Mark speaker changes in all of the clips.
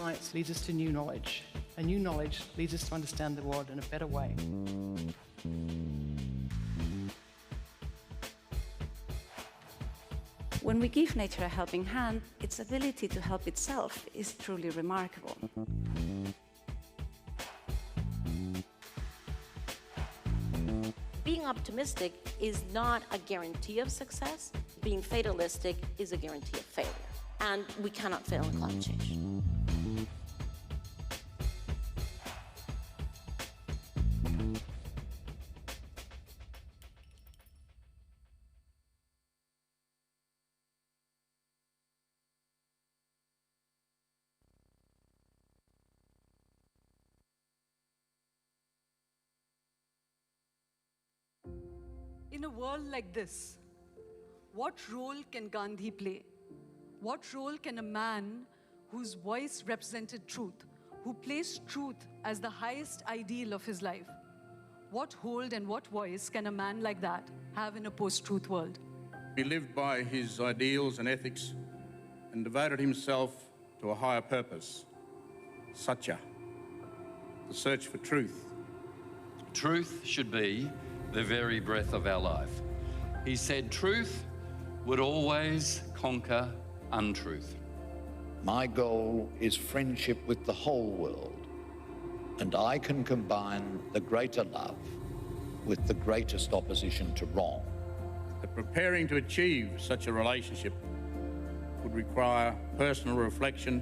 Speaker 1: science leads us to new knowledge, and new knowledge leads us to understand the world in a better way.
Speaker 2: When we give nature a helping hand, its ability to help itself is truly remarkable.
Speaker 3: Being optimistic is not a guarantee of success. Being fatalistic is a guarantee of failure. And we cannot fail in climate change.
Speaker 4: In a world like this, what role can Gandhi play? What role can a man whose voice represented truth, who placed truth as the highest ideal of his life, what hold and what voice can a man like that have in a post-truth world?
Speaker 5: He lived by his ideals and ethics and devoted himself to a higher purpose, Satya, the search for truth.
Speaker 6: Truth should be the very breath of our life. He said truth would always conquer untruth.
Speaker 7: My goal is friendship with the whole world, and I can combine the greater love with the greatest opposition to wrong.
Speaker 5: That preparing to achieve such a relationship would require personal reflection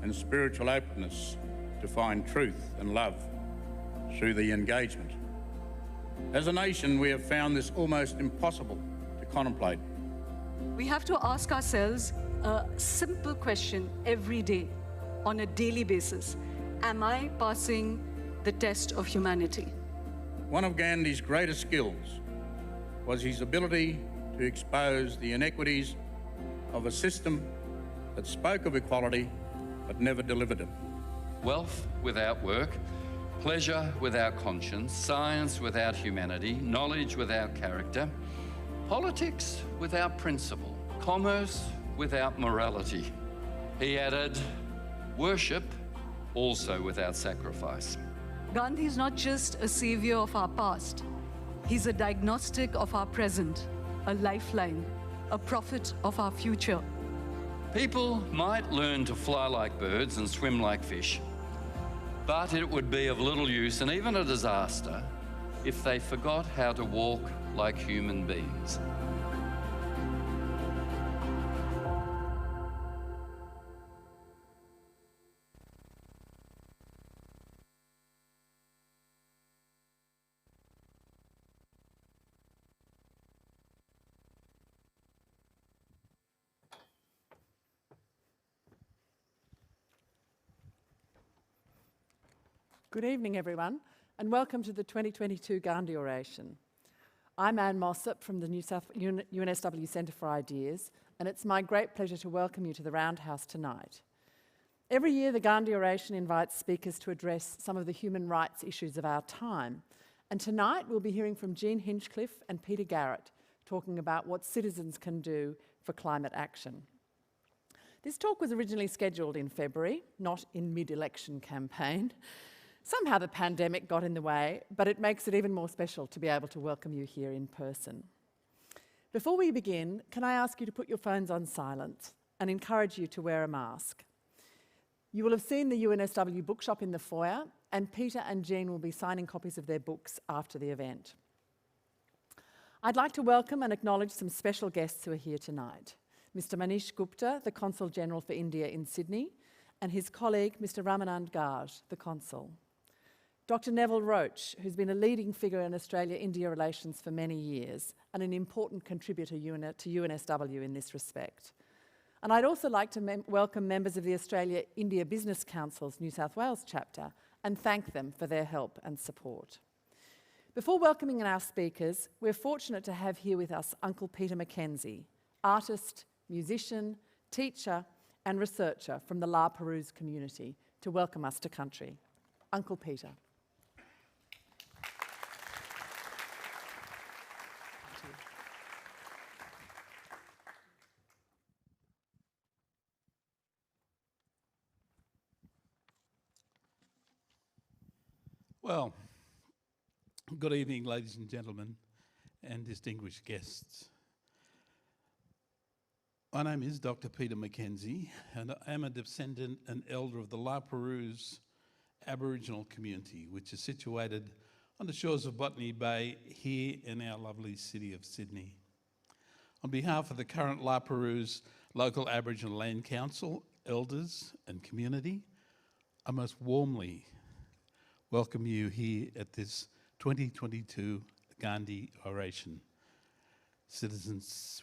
Speaker 5: and spiritual openness to find truth and love through the engagement. As a nation, we have found this almost impossible to contemplate.
Speaker 4: We have to ask ourselves a simple question every day, on a daily basis. Am I passing the test of humanity?
Speaker 5: One of Gandhi's greatest skills was his ability to expose the inequities of a system that spoke of equality but never delivered it.
Speaker 6: Wealth without work, pleasure without conscience, science without humanity, knowledge without character, politics without principle, commerce without morality. He added, worship also without sacrifice.
Speaker 4: Gandhi is not just a savior of our past. He's a diagnostic of our present, a lifeline, a prophet of our future.
Speaker 6: People might learn to fly like birds and swim like fish, but it would be of little use and even a disaster if they forgot how to walk like human beings.
Speaker 8: Good evening, everyone, and welcome to the 2022 Gandhi Oration. I'm Anne Mossop from the UNSW Centre for Ideas, and it's my great pleasure to welcome you to the Roundhouse tonight. Every year, the Gandhi Oration invites speakers to address some of the human rights issues of our time, and tonight we'll be hearing from Jean Hinchcliffe and Peter Garrett talking about what citizens can do for climate action. This talk was originally scheduled in February, not in mid-election campaign. Somehow the pandemic got in the way, but it makes it even more special to be able to welcome you here in person. Before we begin, can I ask you to put your phones on silent and encourage you to wear a mask? You will have seen the UNSW bookshop in the foyer, and Peter and Jean will be signing copies of their books after the event. I'd like to welcome and acknowledge some special guests who are here tonight. Mr. Manish Gupta, the Consul General for India in Sydney, and his colleague, Mr. Ramanand Garg, the Consul. Dr. Neville Roach, who's been a leading figure in Australia-India relations for many years and an important contributor to UNSW in this respect. And I'd also like to welcome members of the Australia-India Business Council's New South Wales chapter and thank them for their help and support. Before welcoming our speakers, we're fortunate to have here with us Uncle Peter Mackenzie, artist, musician, teacher and researcher from the La Perouse community, to welcome us to country. Uncle Peter.
Speaker 9: Well, good evening, ladies and gentlemen, and distinguished guests. My name is Dr. Peter Mackenzie, and I am a descendant and elder of the La Perouse Aboriginal community, which is situated on the shores of Botany Bay here in our lovely city of Sydney. On behalf of the current La Perouse Local Aboriginal Land Council, elders and community, I most warmly welcome you here at this 2022 Gandhi Oration. Citizens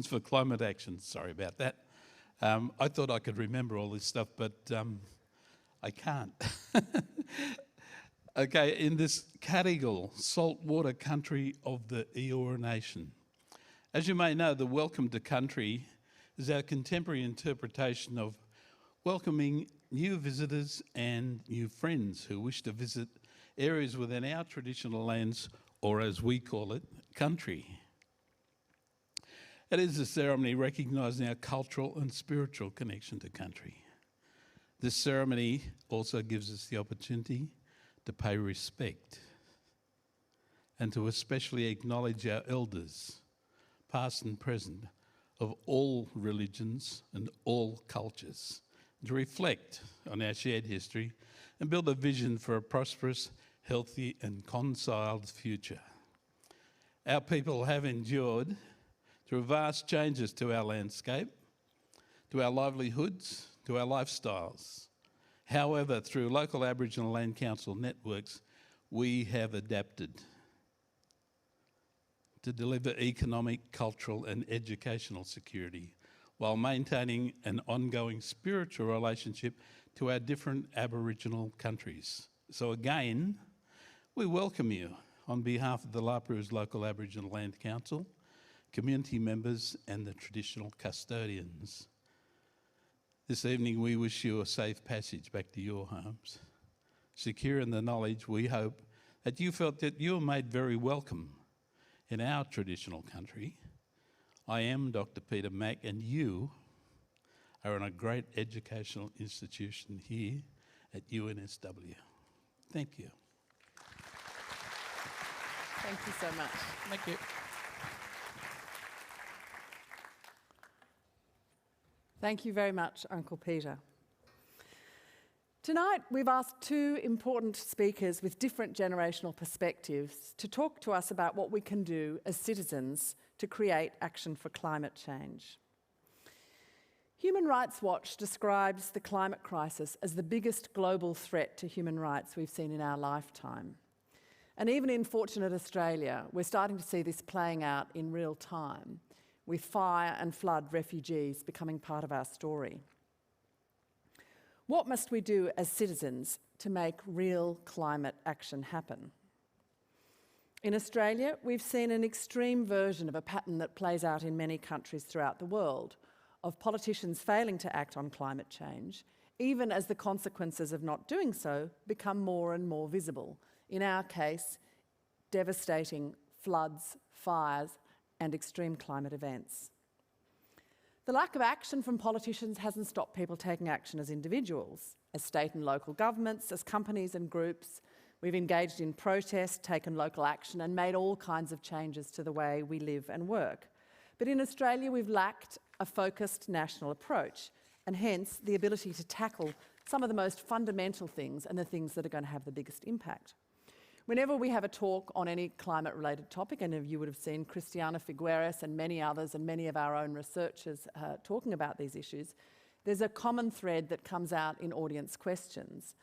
Speaker 9: for Climate Action, sorry about that. I thought I could remember all this stuff, but I can't. Okay, in this Cadigal saltwater country of the Eora Nation. As you may know, the Welcome to Country is our contemporary interpretation of welcoming new visitors and new friends who wish to visit areas within our traditional lands, or as we call it, country. It is a ceremony recognising our cultural and spiritual connection to country. This ceremony also gives us the opportunity to pay respect and to especially acknowledge our elders, past and present, of all religions and all cultures, to reflect on our shared history and build a vision for a prosperous, healthy and conciled future. Our people have endured through vast changes to our landscape, to our livelihoods, to our lifestyles. However, through local Aboriginal Land Council networks, we have adapted to deliver economic, cultural and educational security while maintaining an ongoing spiritual relationship to our different Aboriginal countries. So again, we welcome you on behalf of the La Perouse Local Aboriginal Land Council, community members and the traditional custodians. This evening we wish you a safe passage back to your homes, secure in the knowledge, we hope, that you felt that you were made very welcome in our traditional country. I am Dr. Peter Mack, and you are in a great educational institution here at UNSW. Thank you.
Speaker 8: Thank you so much.
Speaker 9: Thank you.
Speaker 8: Thank you very much, Uncle Peter. Tonight, we've asked two important speakers with different generational perspectives to talk to us about what we can do as citizens to create action for climate change. Human Rights Watch describes the climate crisis as the biggest global threat to human rights we've seen in our lifetime. And even in fortunate Australia, we're starting to see this playing out in real time, with fire and flood refugees becoming part of our story. What must we do as citizens to make real climate action happen? In Australia, we've seen an extreme version of a pattern that plays out in many countries throughout the world, of politicians failing to act on climate change, even as the consequences of not doing so become more and more visible. In our case, devastating floods, fires, and extreme climate events. The lack of action from politicians hasn't stopped people taking action as individuals, as state and local governments, as companies and groups. We've engaged in protest, taken local action, and made all kinds of changes to the way we live and work. But in Australia, we've lacked a focused national approach, and hence the ability to tackle some of the most fundamental things and the things that are going to have the biggest impact. Whenever we have a talk on any climate-related topic, and you would have seen Christiana Figueres and many others and many of our own researchers talking about these issues, there's a common thread that comes out in audience questions.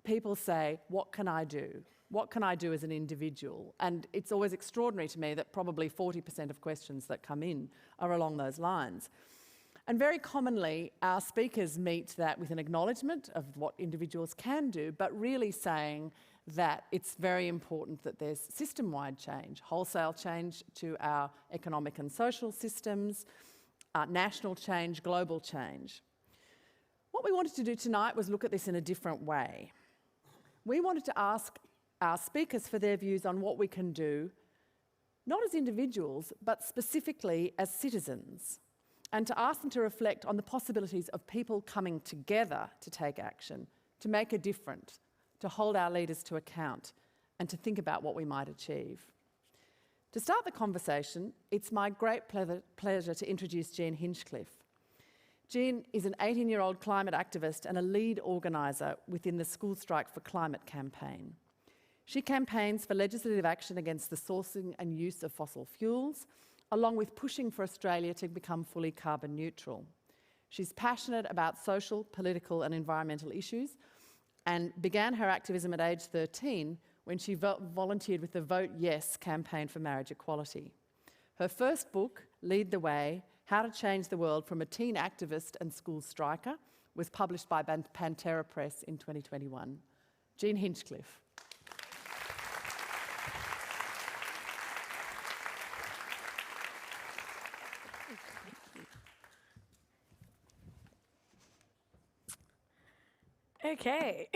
Speaker 8: People say, what can I do? What can I do as an individual? And it's always extraordinary to me that probably 40% of questions that come in are along those lines. And very commonly, our speakers meet that with an acknowledgement of what individuals can do, but really saying that it's very important that there's system-wide change, wholesale change to our economic and social systems, national change, global change. What we wanted to do tonight was look at this in a different way. We wanted to ask our speakers for their views on what we can do, not as individuals, but specifically as citizens, and to ask them to reflect on the possibilities of people coming together to take action, to make a difference to hold our leaders to account and to think about what we might achieve. To start the conversation, it's my great pleasure to introduce Jean Hinchcliffe. Jean is an 18-year-old climate activist and a lead organiser within the School Strike for Climate campaign. She campaigns for legislative action against the sourcing and use of fossil fuels, along with pushing for Australia to become fully carbon neutral. She's passionate about social, political and environmental issues and began her activism at age 13 when she volunteered with the Vote Yes campaign for marriage equality. Her first book, Lead the Way: How to Change the World from a Teen Activist and School Striker, was published by Pantera Press in 2021. Jean Hinchcliffe.
Speaker 10: Okay.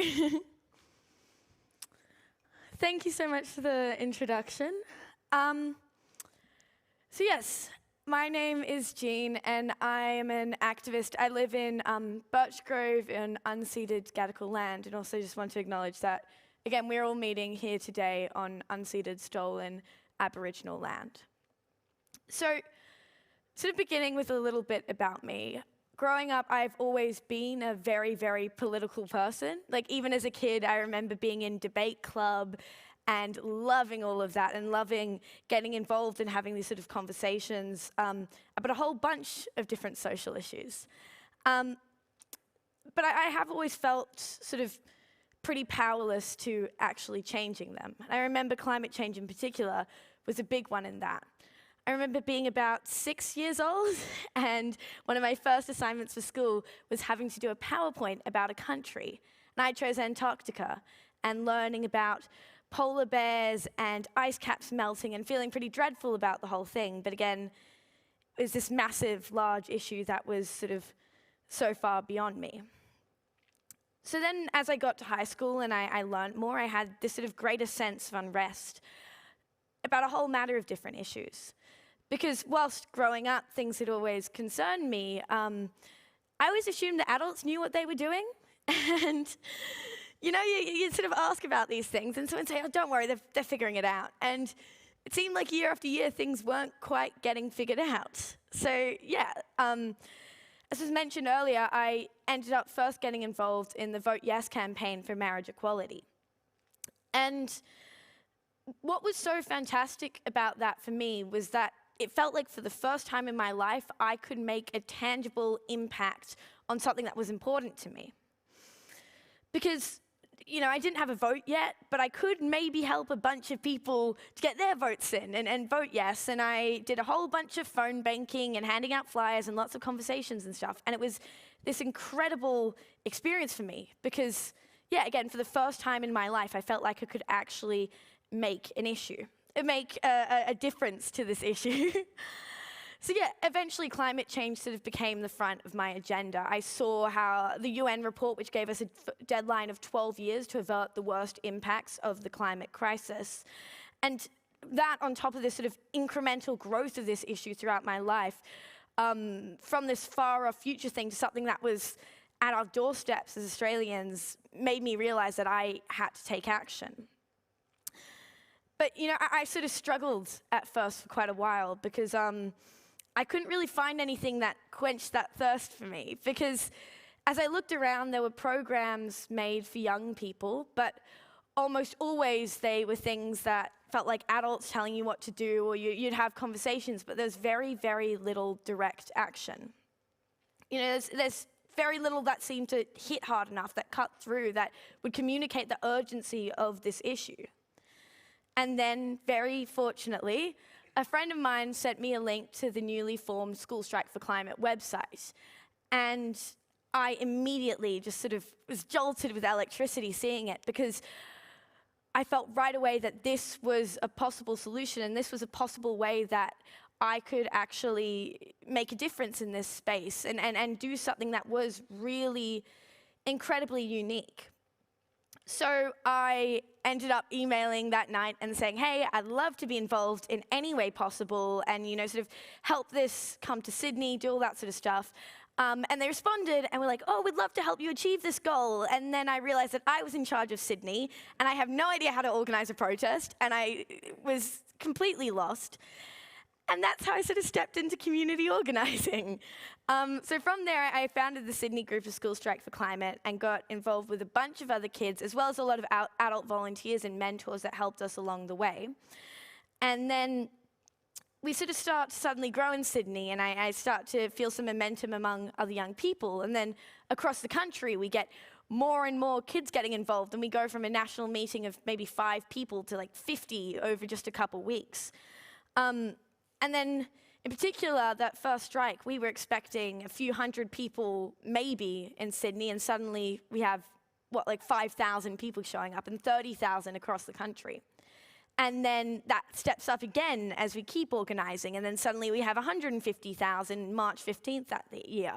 Speaker 10: Thank you so much for the introduction. So yes, my name is Jean and I am an activist. I live in Birch Grove in unceded Gadigal land, and also just want to acknowledge that, again, we're all meeting here today on unceded, stolen Aboriginal land. So, sort of beginning with a little bit about me. Growing up, I've always been a very, very political person. Like, even as a kid, I remember being in debate club and loving all of that and loving getting involved and having these sort of conversations about a whole bunch of different social issues. But I have always felt sort of pretty powerless to actually changing them. I remember climate change in particular was a big one in that. I remember being about 6 years old, and one of my first assignments for school was having to do a PowerPoint about a country. And I chose Antarctica, and learning about polar bears and ice caps melting and feeling pretty dreadful about the whole thing. But again, it was this massive, large issue that was sort of so far beyond me. So then as I got to high school and I learned more, I had this sort of greater sense of unrest about a whole matter of different issues. Because whilst growing up, things had always concerned me, I always assumed that adults knew what they were doing. And, you know, you sort of ask about these things, and someone would say, oh, don't worry, they're figuring it out. And it seemed like year after year, things weren't quite getting figured out. So, yeah, as was mentioned earlier, I ended up first getting involved in the Vote Yes campaign for marriage equality. And what was so fantastic about that for me was that it felt like for the first time in my life, I could make a tangible impact on something that was important to me. Because, you know, I didn't have a vote yet, but I could maybe help a bunch of people to get their votes in and vote yes. And I did a whole bunch of phone banking and handing out flyers and lots of conversations and stuff. And it was this incredible experience for me because, yeah, again, for the first time in my life, I felt like I could actually make an issue. Make a difference to this issue. So yeah, eventually climate change sort of became the front of my agenda. I saw how the UN report, which gave us a deadline of 12 years to avert the worst impacts of the climate crisis. And that on top of this sort of incremental growth of this issue throughout my life, from this far off future thing to something that was at our doorsteps as Australians, made me realize that I had to take action. But, you know, I sort of struggled at first for quite a while because I couldn't really find anything that quenched that thirst for me. Because as I looked around, there were programs made for young people, but almost always they were things that felt like adults telling you what to do, or you'd have conversations, but there's very, very little direct action. You know, there's very little that seemed to hit hard enough, that cut through, that would communicate the urgency of this issue. And then, very fortunately, a friend of mine sent me a link to the newly formed School Strike for Climate website. And I immediately just sort of was jolted with electricity seeing it, because I felt right away that this was a possible solution and this was a possible way that I could actually make a difference in this space and do something that was really incredibly unique. So I ended up emailing that night and saying, hey, I'd love to be involved in any way possible and, you know, sort of help this come to Sydney, do all that sort of stuff. And they responded and were like, oh, we'd love to help you achieve this goal. And then I realized that I was in charge of Sydney, and I have no idea how to organize a protest, and I was completely lost. And that's how I sort of stepped into community organizing. So from there, I founded the Sydney group of School Strike for Climate and got involved with a bunch of other kids, as well as a lot of adult volunteers and mentors that helped us along the way. And then we sort of start to suddenly grow in Sydney, and I start to feel some momentum among other young people. And then across the country, we get more and more kids getting involved, and we go from a national meeting of maybe 5 people to like 50 over just a couple weeks. And then, in particular, that first strike, we were expecting a few hundred people maybe in Sydney, and suddenly we have, like 5,000 people showing up and 30,000 across the country. And then that steps up again as we keep organizing, and then suddenly we have 150,000 March 15th that year.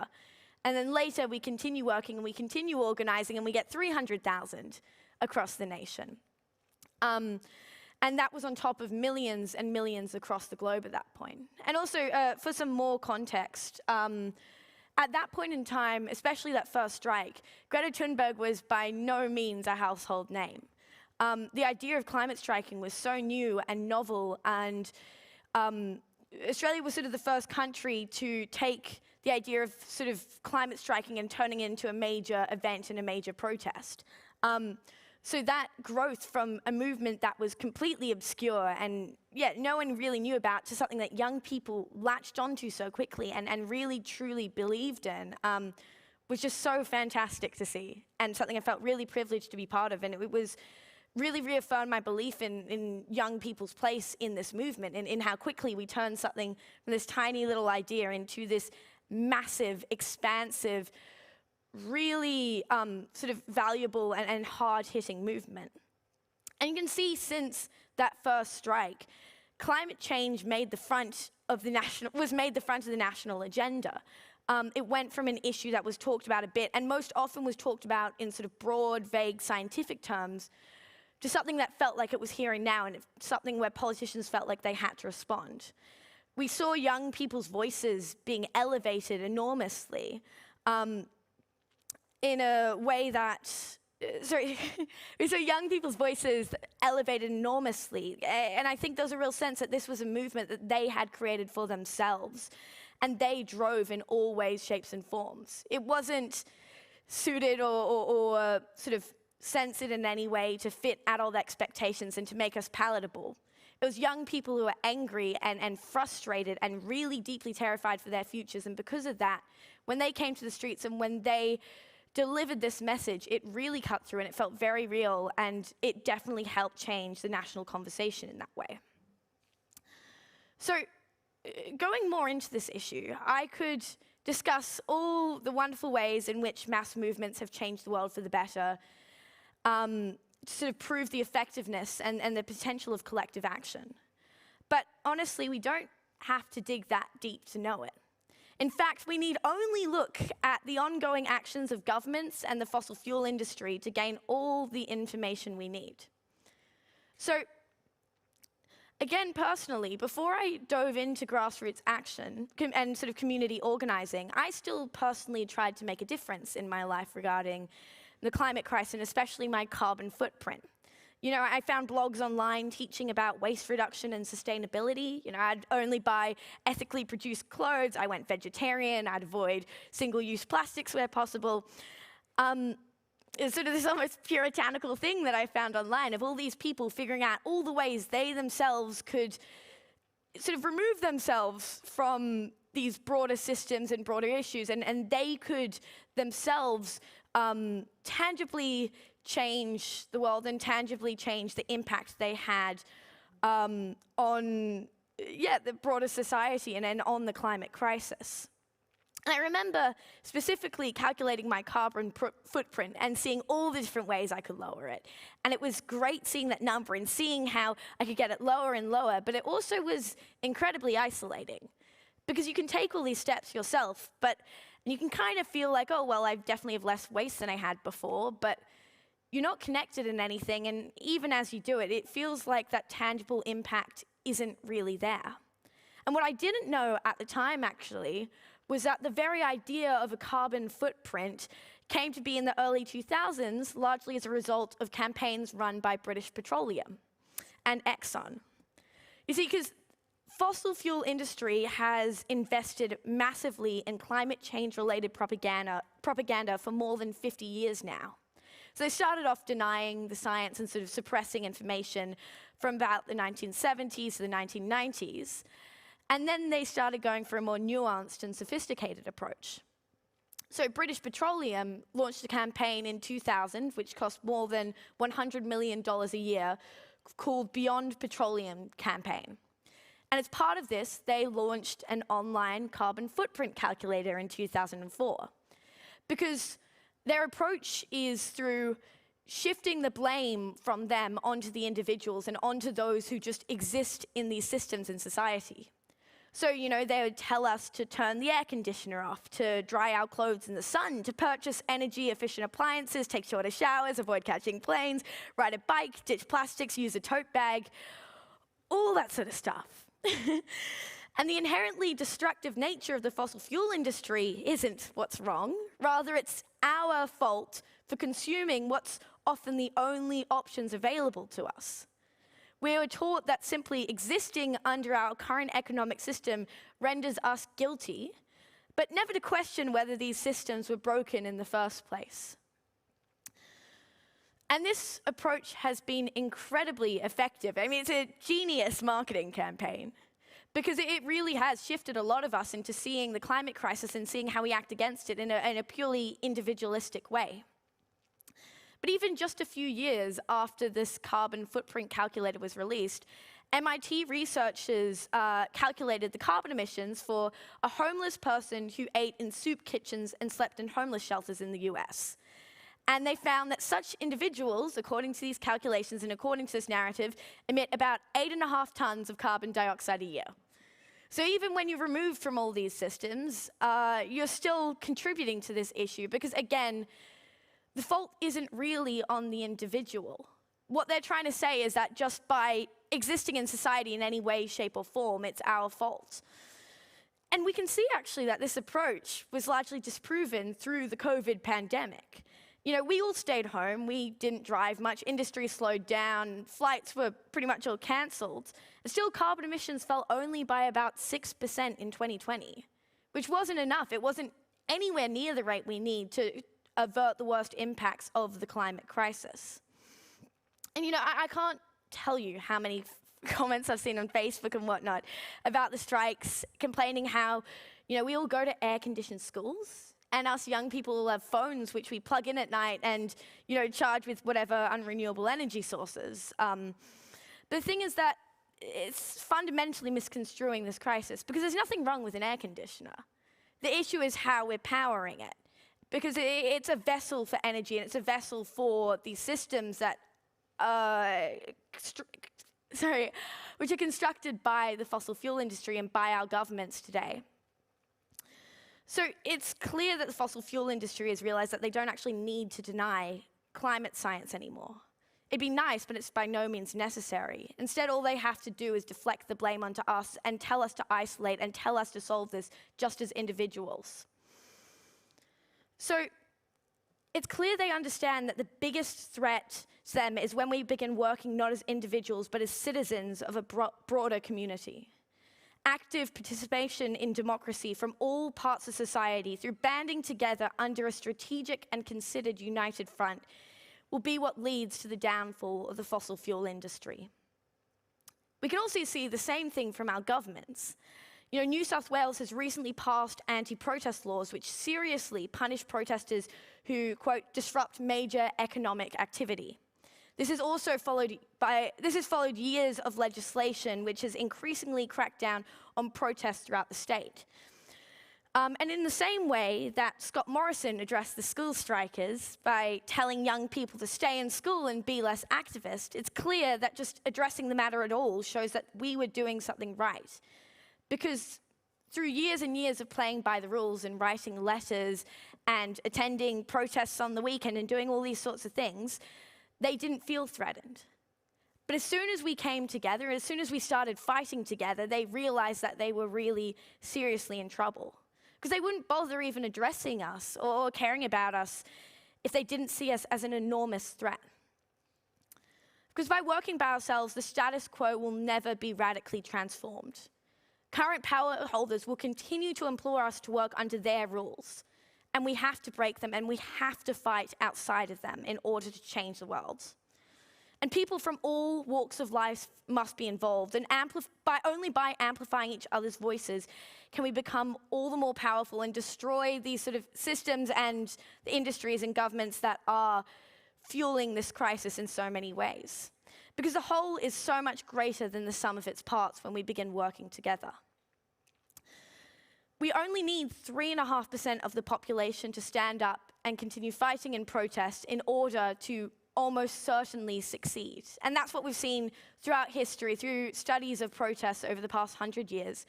Speaker 10: And then later we continue working and we continue organizing, and we get 300,000 across the nation. And that was on top of millions and millions across the globe at that point. And also, for some more context, at that point in time, especially that first strike, Greta Thunberg was by no means a household name. The idea of climate striking was so new and novel, and Australia was sort of the first country to take the idea of sort of climate striking and turning it into a major event and a major protest. So that growth from a movement that was completely obscure and no one really knew about to something that young people latched onto so quickly and really truly believed in was just so fantastic to see, and something I felt really privileged to be part of. And it was really reaffirmed my belief in young people's place in this movement, in how quickly we turned something from this tiny little idea into this massive, expansive, really sort of valuable and hard-hitting movement. And you can see since that first strike, climate change was made the front of the national agenda. It went from an issue that was talked about a bit, and most often was talked about in sort of broad, vague scientific terms, to something that felt like it was here and now, and something where politicians felt like they had to respond. We saw young people's voices being elevated enormously, in a way that, we saw young people's voices elevated enormously. And I think there was a real sense that this was a movement that they had created for themselves, and they drove in all ways, shapes, and forms. It wasn't suited or sort of censored in any way to fit adult expectations and to make us palatable. It was young people who were angry and frustrated and really deeply terrified for their futures. And because of that, when they came to the streets and when they delivered this message, it really cut through, and it felt very real, and it definitely helped change the national conversation in that way. So, going more into this issue, I could discuss all the wonderful ways in which mass movements have changed the world for the better, to sort of prove the effectiveness and the potential of collective action. But honestly, we don't have to dig that deep to know it. In fact, we need only look at the ongoing actions of governments and the fossil fuel industry to gain all the information we need. So, again, personally, before I dove into grassroots action and sort of community organizing, I still personally tried to make a difference in my life regarding the climate crisis, and especially my carbon footprint. You know, I found blogs online teaching about waste reduction and sustainability. You know, I'd only buy ethically produced clothes. I went vegetarian. I'd avoid single-use plastics where possible. It's sort of this almost puritanical thing that I found online of all these people figuring out all the ways they themselves could sort of remove themselves from these broader systems and broader issues, and they could themselves tangibly change the world and tangibly change the impact they had on the broader society and on the climate crisis. And I remember specifically calculating my carbon footprint and seeing all the different ways I could lower it. And it was great seeing that number and seeing how I could get it lower and lower, but it also was incredibly isolating, because you can take all these steps yourself, but you can kind of feel like, oh, well, I definitely have less waste than I had before, but you're not connected in anything, and even as you do it, it feels like that tangible impact isn't really there. And what I didn't know at the time, actually, was that the very idea of a carbon footprint came to be in the early 2000s, largely as a result of campaigns run by British Petroleum and Exxon. You see, because fossil fuel industry has invested massively in climate change-related propaganda for more than 50 years now. So they started off denying the science and sort of suppressing information from about the 1970s to the 1990s. And then they started going for a more nuanced and sophisticated approach. So British Petroleum launched a campaign in 2000, which cost more than $100 million a year, called Beyond Petroleum campaign. And as part of this, they launched an online carbon footprint calculator in 2004. Because their approach is through shifting the blame from them onto the individuals and onto those who just exist in these systems in society. So, you know, they would tell us to turn the air conditioner off, to dry our clothes in the sun, to purchase energy-efficient appliances, take shorter showers, avoid catching planes, ride a bike, ditch plastics, use a tote bag, all that sort of stuff. And the inherently destructive nature of the fossil fuel industry isn't what's wrong. Rather, it's our fault for consuming what's often the only options available to us. We are taught that simply existing under our current economic system renders us guilty, but never to question whether these systems were broken in the first place. And this approach has been incredibly effective. I mean, it's a genius marketing campaign, because it really has shifted a lot of us into seeing the climate crisis and seeing how we act against it in a purely individualistic way. But even just a few years after this carbon footprint calculator was released, MIT researchers calculated the carbon emissions for a homeless person who ate in soup kitchens and slept in homeless shelters in the US. And they found that such individuals, according to these calculations and according to this narrative, emit about 8.5 tons of carbon dioxide a year. So even when you're removed from all these systems, you're still contributing to this issue because, again, the fault isn't really on the individual. What they're trying to say is that just by existing in society in any way, shape, or form, it's our fault. And we can see, actually, that this approach was largely disproven through the COVID pandemic. You know, we all stayed home, we didn't drive much, industry slowed down, flights were pretty much all cancelled. And still, carbon emissions fell only by about 6% in 2020, which wasn't enough. It wasn't anywhere near the rate we need to avert the worst impacts of the climate crisis. And you know, I can't tell you how many comments I've seen on Facebook and whatnot about the strikes, complaining how, you know, we all go to air-conditioned schools, and us young people will have phones which we plug in at night and, you know, charge with whatever unrenewable energy sources. The thing is that it's fundamentally misconstruing this crisis, because there's nothing wrong with an air conditioner. The issue is how we're powering it. Because it's a vessel for energy, and it's a vessel for these systems that, which are constructed by the fossil fuel industry and by our governments today. So it's clear that the fossil fuel industry has realized that they don't actually need to deny climate science anymore. It'd be nice, but it's by no means necessary. Instead, all they have to do is deflect the blame onto us and tell us to isolate and tell us to solve this just as individuals. So it's clear they understand that the biggest threat to them is when we begin working not as individuals, but as citizens of a broader community. Active participation in democracy from all parts of society through banding together under a strategic and considered united front will be what leads to the downfall of the fossil fuel industry. We can also see the same thing from our governments. You know, New South Wales has recently passed anti-protest laws which seriously punish protesters who, quote, disrupt major economic activity. This has followed years of legislation which has increasingly cracked down on protests throughout the state. And in the same way that Scott Morrison addressed the school strikers by telling young people to stay in school and be less activist, it's clear that just addressing the matter at all shows that we were doing something right. Because through years and years of playing by the rules and writing letters and attending protests on the weekend and doing all these sorts of things, they didn't feel threatened. But as soon as we came together, as soon as we started fighting together, they realized that they were really seriously in trouble. because they wouldn't bother even addressing us or caring about us if they didn't see us as an enormous threat. Because by working by ourselves, the status quo will never be radically transformed. Current power holders will continue to implore us to work under their rules, and we have to break them, and we have to fight outside of them in order to change the world. And people from all walks of life must be involved, and only by amplifying each other's voices can we become all the more powerful and destroy these sort of systems and the industries and governments that are fueling this crisis in so many ways. Because the whole is so much greater than the sum of its parts when we begin working together. We only need 3.5% of the population to stand up and continue fighting and protest in order to almost certainly succeed. And that's what we've seen throughout history, through studies of protests over the past 100 years.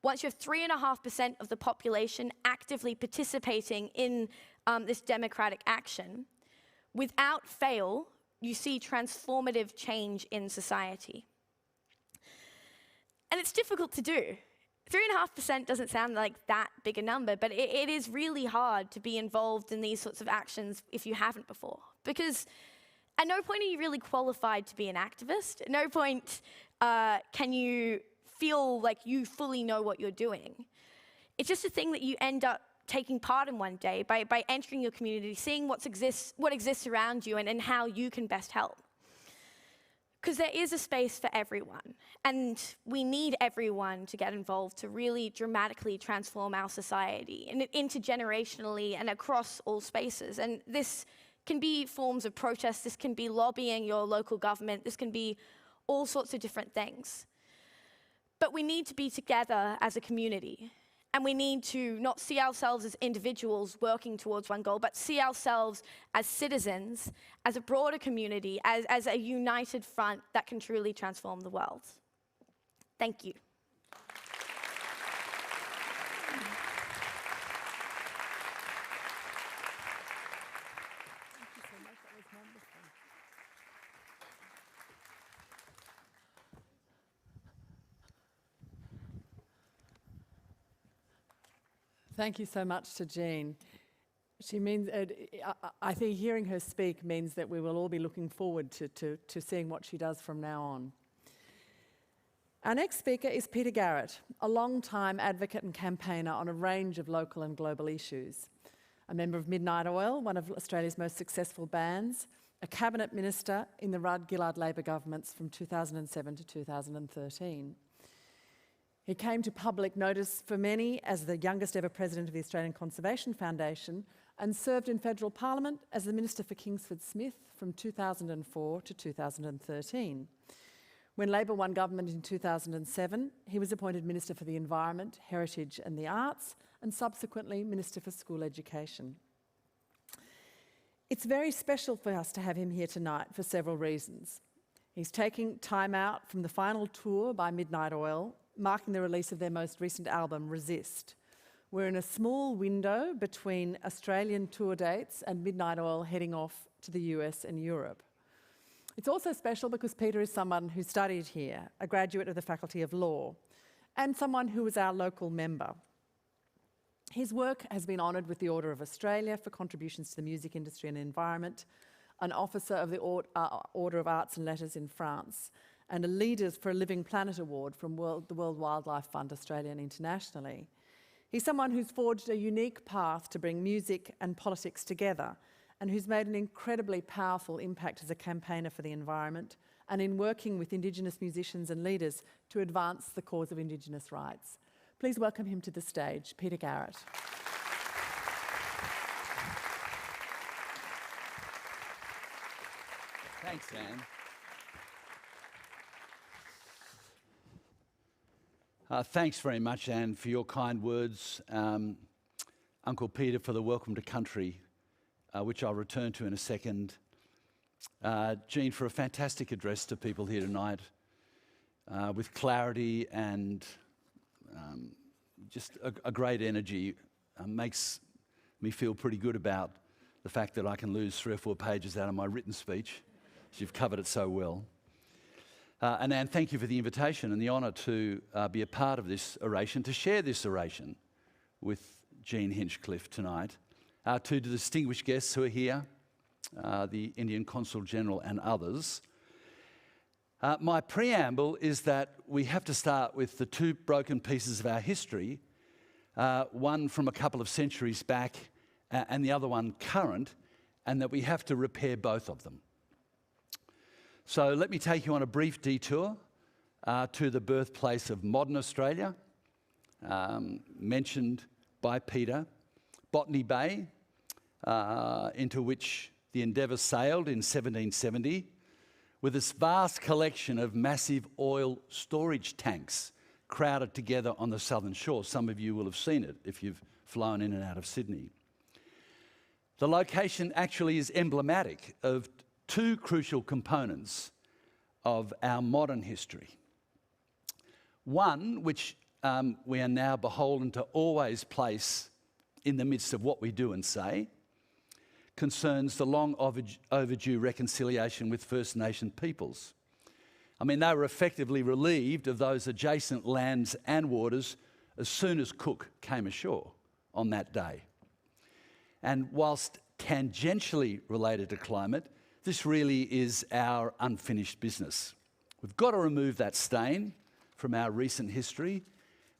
Speaker 10: Once you have 3.5% of the population actively participating in this democratic action, without fail, you see transformative change in society. And it's difficult to do. 3.5% doesn't sound like that big a number, but it is really hard to be involved in these sorts of actions if you haven't before. Because at no point are you really qualified to be an activist. At no point can you feel like you fully know what you're doing. It's just a thing that you end up taking part in one day by entering your community, seeing what exists around you and how you can best help. Because there is a space for everyone, and we need everyone to get involved to really dramatically transform our society and intergenerationally and across all spaces. And this can be forms of protest, this can be lobbying your local government, this can be all sorts of different things. But we need to be together as a community. And we need to not see ourselves as individuals working towards one goal, but see ourselves as citizens, as a broader community, as a united front that can truly transform the world. Thank you.
Speaker 8: Thank you so much to Jean. She means, I think hearing her speak means that we will all be looking forward to seeing what she does from now on. Our next speaker is Peter Garrett, a long-time advocate and campaigner on a range of local and global issues. A member of Midnight Oil, one of Australia's most successful bands, a cabinet minister in the Rudd-Gillard Labor governments from 2007 to 2013. He came to public notice for many as the youngest ever president of the Australian Conservation Foundation and served in federal parliament as the Minister for Kingsford Smith from 2004 to 2013. When Labor won government in 2007, he was appointed Minister for the Environment, Heritage and the Arts, and subsequently Minister for School Education. It's very special for us to have him here tonight for several reasons. He's taking time out from the final tour by Midnight Oil, marking the release of their most recent album, Resist. We're in a small window between Australian tour dates and Midnight Oil heading off to the US and Europe. It's also special because Peter is someone who studied here, a graduate of the Faculty of Law, and someone who was our local member. His work has been honoured with the Order of Australia for contributions to the music industry and environment, an Officer of the Order of Arts and Letters in France, and a Leaders for a Living Planet Award from the World Wildlife Fund Australia and internationally. He's someone who's forged a unique path to bring music and politics together and who's made an incredibly powerful impact as a campaigner for the environment and in working with Indigenous musicians and leaders to advance the cause of Indigenous rights. Please welcome him to the stage, Peter Garrett.
Speaker 11: Thanks, Anne. Thanks very much, Anne, for your kind words. Uncle Peter, for the welcome to country, which I'll return to in a second. Jean, for a fantastic address to people here tonight, with clarity and just a great energy. Makes me feel pretty good about the fact that I can lose 3 or 4 pages out of my written speech. You've covered it so well. And Anne, thank you for the invitation and the honour to be a part of this oration, to share this oration with Jean Hinchcliffe tonight, to the distinguished guests who are here, the Indian Consul General and others. My preamble is that we have to start with the two broken pieces of our history, one from a couple of centuries back and the other one current, and that we have to repair both of them. So let me take you on a brief detour to the birthplace of modern Australia, mentioned by Peter, Botany Bay, into which the Endeavour sailed in 1770, with its vast collection of massive oil storage tanks crowded together on the southern shore. Some of you will have seen it if you've flown in and out of Sydney. The location actually is emblematic of two crucial components of our modern history. One, which we are now beholden to always place in the midst of what we do and say, concerns the long overdue reconciliation with First Nation peoples. I mean, they were effectively relieved of those adjacent lands and waters as soon as Cook came ashore on that day. And whilst tangentially related to climate, this really is our unfinished business. We've got to remove that stain from our recent history.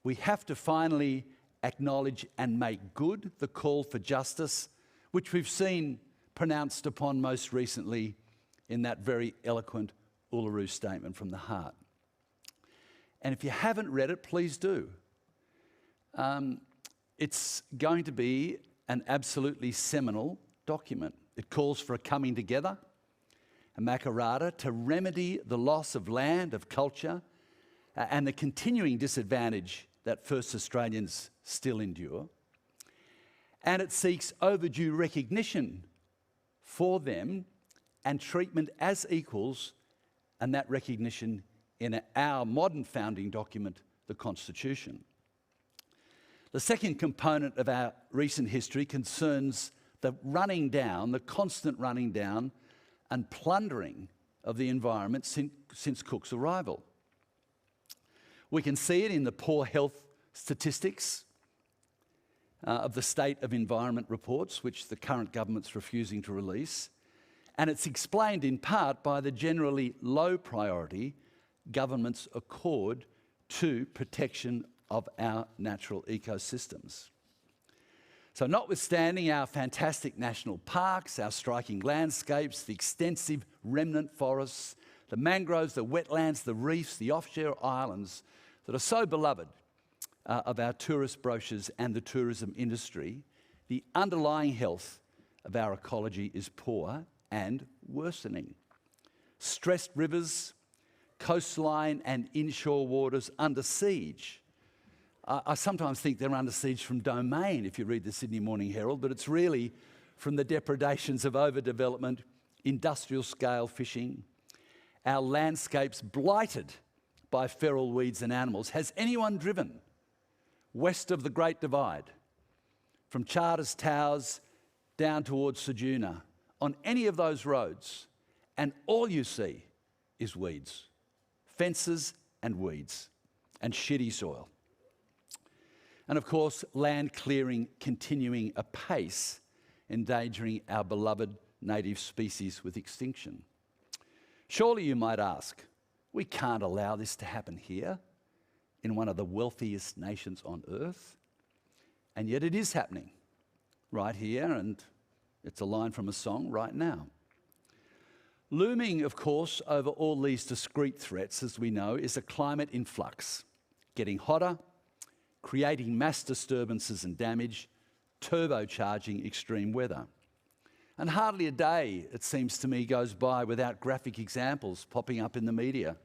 Speaker 11: We have to finally acknowledge and make good the call for justice, which we've seen pronounced upon most recently in that very eloquent Uluru Statement from the Heart. And if you haven't read it, please do. It's going to be an absolutely seminal document. It calls for a coming together, a Makarrata, to remedy the loss of land, of culture, and the continuing disadvantage that First Australians still endure. And it seeks overdue recognition for them and treatment as equals, and that recognition in our modern founding document, the Constitution. The second component of our recent history concerns the running down, the constant running down and plundering of the environment since Cook's arrival. We can see it in the poor health statistics of the State of Environment reports, which the current government's refusing to release, and it's explained in part by the generally low priority governments accord to protection of our natural ecosystems. So notwithstanding our fantastic national parks, our striking landscapes, the extensive remnant forests, the mangroves, the wetlands, the reefs, the offshore islands that are so beloved of our tourist brochures and the tourism industry, the underlying health of our ecology is poor and worsening. Stressed rivers, coastline and inshore waters under siege. I sometimes think they're under siege from Domain if you read the Sydney Morning Herald, but it's really from the depredations of overdevelopment, industrial scale fishing, our landscapes blighted by feral weeds and animals. Has anyone driven west of the Great Divide, from Charters Towers down towards Ceduna, on any of those roads, and all you see is weeds, fences and weeds, and shitty soil? And of course, land clearing continuing apace, endangering our beloved native species with extinction. Surely you might ask, we can't allow this to happen here, in one of the wealthiest nations on earth. And yet it is happening right here, and it's a line from a song, right now. Looming, of course, over all these discrete threats, as we know, is a climate in flux, getting hotter, creating mass disturbances and damage, turbocharging extreme weather. And hardly a day, it seems to me, goes by without graphic examples popping up in the media.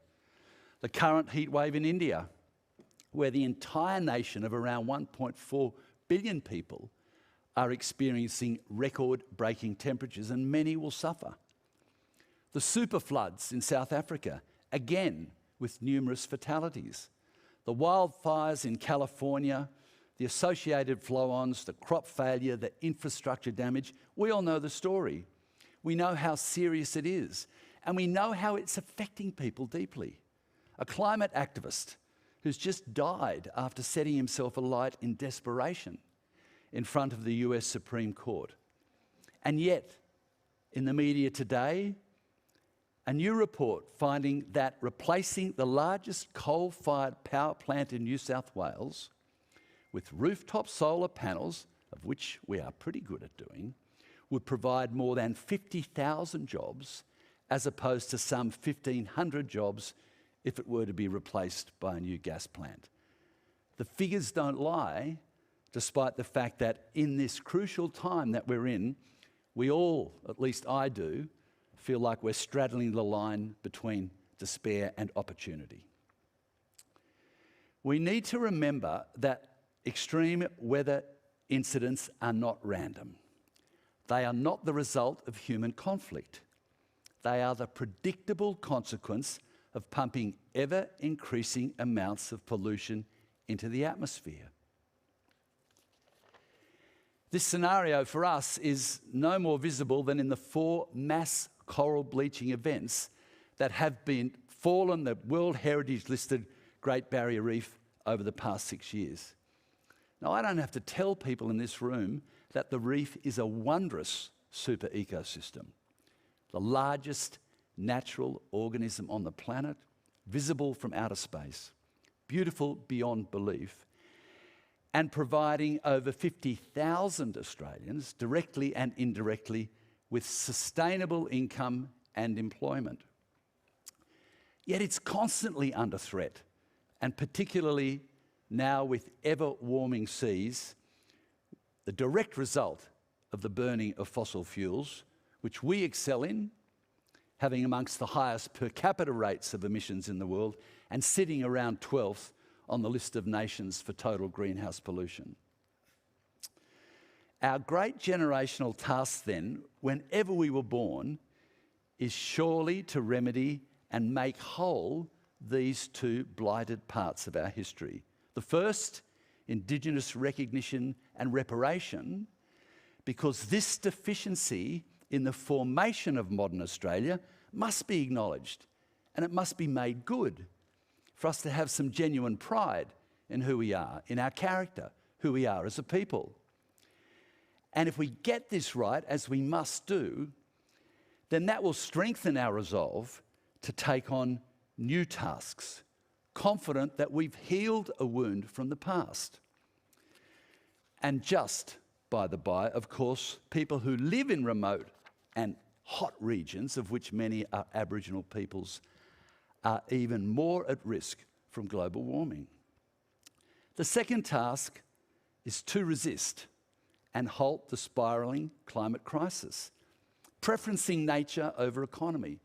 Speaker 11: The current heatwave in India, where the entire nation of around 1.4 billion people are experiencing record-breaking temperatures, and many will suffer. The super floods in South Africa, again with numerous fatalities. The wildfires in California, the associated flow-ons, the crop failure, the infrastructure damage. We all know the story. We know how serious it is, and we know how it's affecting people deeply. A climate activist who's just died after setting himself alight in desperation in front of the US Supreme Court. And yet, in the media today, a new report finding that replacing the largest coal-fired power plant in New South Wales with rooftop solar panels, of which we are pretty good at doing, would provide more than 50,000 jobs as opposed to some 1,500 jobs if it were to be replaced by a new gas plant. The figures don't lie, despite the fact that in this crucial time that we're in, we all, at least I do, feel like we're straddling the line between despair and opportunity. We need to remember that extreme weather incidents are not random. They are not the result of human conflict. They are the predictable consequence of pumping ever-increasing amounts of pollution into the atmosphere. This scenario for us is no more visible than in the 4 mass coral bleaching events that have fallen the World Heritage listed Great Barrier Reef over the past 6 years. Now, I don't have to tell people in this room that the reef is a wondrous super ecosystem, the largest natural organism on the planet, visible from outer space, beautiful beyond belief, and providing over 50,000 Australians, directly and indirectly, with sustainable income and employment. Yet it's constantly under threat, and particularly now with ever-warming seas, the direct result of the burning of fossil fuels, which we excel in, having amongst the highest per capita rates of emissions in the world and sitting around 12th on the list of nations for total greenhouse pollution. Our great generational task then, whenever we were born, is surely to remedy and make whole these 2 blighted parts of our history. The first, Indigenous recognition and reparation, because this deficiency in the formation of modern Australia must be acknowledged and it must be made good for us to have some genuine pride in who we are, in our character, who we are as a people. And if we get this right, as we must do, then that will strengthen our resolve to take on new tasks, confident that we've healed a wound from the past. And just, by the by, of course, people who live in remote and hot regions, of which many are Aboriginal peoples, are even more at risk from global warming. The second task is to resist and halt the spiralling climate crisis, preferencing nature over economy.